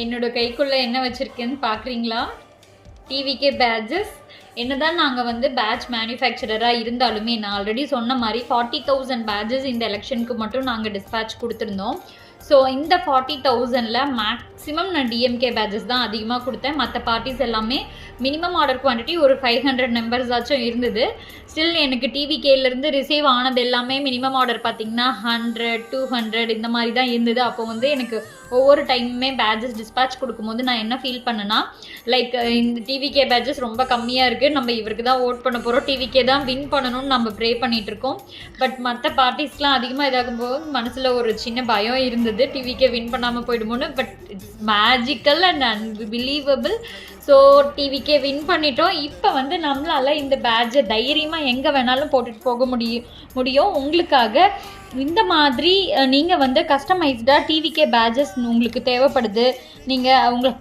என்னோட கைக்குள்ளே என்ன வச்சுருக்கேன்னு பார்க்குறீங்களா? TVK badges. என்னதான் நாங்கள் வந்து பேட்ச் மேனுஃபேக்சரராக இருந்தாலுமே நான் ஆல்ரெடி சொன்ன மாதிரி 40,000 பேட்ஜஸ் இந்த எலெக்ஷனுக்கு மட்டும் நாங்கள் டிஸ்பேட்ச் கொடுத்துருந்தோம். ஸோ இந்த 40,000ல் மேக்ஸிமம் நான் டிஎம்கே பேட்ஜஸ் தான் அதிகமாக கொடுத்தேன். மற்ற பார்ட்டிஸ் எல்லாமே மினிமம் ஆர்டர் குவான்டிட்டி ஒரு 500 நம்பர்ஸ் ஆச்சும் இருந்தது. ஸ்டில் எனக்கு டிவிகேலேருந்து ரிசீவ் ஆனது எல்லாமே மினிமம் ஆர்டர் பார்த்திங்கன்னா 100, 200 இந்த மாதிரி தான் இருந்தது. அப்போ வந்து எனக்கு ஒவ்வொரு டைமுமே பேட்ஜஸ் டிஸ்பேட்ச் கொடுக்கும்போது நான் என்ன ஃபீல் பண்ணேன்னா, லைக் இந்த டிவிகே பேட்ஜஸ் ரொம்ப கம்மியாக இருக்குது, நம்ம இவருக்கு தான் ஓட் பண்ண போகிறோம், டிவிகே தான் வின் பண்ணணும்னு நம்ம ப்ரே பண்ணிகிட்ருக்கோம். பட் மற்ற பார்ட்டிஸ்லாம் அதிகமாக இதாகும்போது மனசில் ஒரு சின்ன பயம் இருந்தது, டிவிகே வின் பண்ணாமல் போயிடுமோன்னு. But it's magical and unbelievable. So TVK win பண்ணிட்டோம். இப்போ வந்து நம்மளால் இந்த பேட்ஜை தைரியமாக எங்கே வேணாலும் போட்டுட்டு போக முடியும். உங்களுக்காக இந்த மாதிரி நீங்கள் வந்து கஸ்டமைஸ்டாக டிவிகே பேட்ஜஸ் உங்களுக்கு தேவைப்படுது, நீங்கள் அவங்க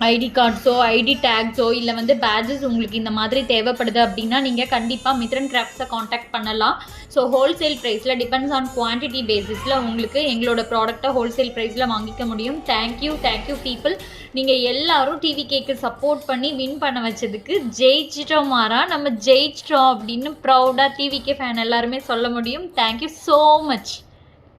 ஐடி கார்ட்ஸோ ஐடி டேக்ஸோ இல்லை வந்து பேட்ஜஸ் உங்களுக்கு இந்த மாதிரி தேவைப்படுது அப்படின்னா நீங்கள் கண்டிப்பாக மித்ரன் கிராஃப்ட்ஸை காண்டாக்ட் பண்ணலாம். ஸோ ஹோல்சேல் ப்ரைஸில் டிபெண்ட்ஸ் ஆன் குவான்டிட்டி பேசிஸில் உங்களுக்கு எங்களோட ப்ராடக்டை ஹோல்சேல் ப்ரைஸில் வாங்கிக்க முடியும். Thank you people. நீங்கள் எல்லாரும் டிவிகேக்கு சப்போர்ட் பண்ணி வின் பண்ண வச்சதுக்கு ஜெயிச்சிட்டோம் மாறா, நம்ம ஜெயிச்சிட்டோம் அப்படின்னு ப்ரௌடாக டிவிகே ஃபேன் எல்லாருமே சொல்ல முடியும். Thank you so much.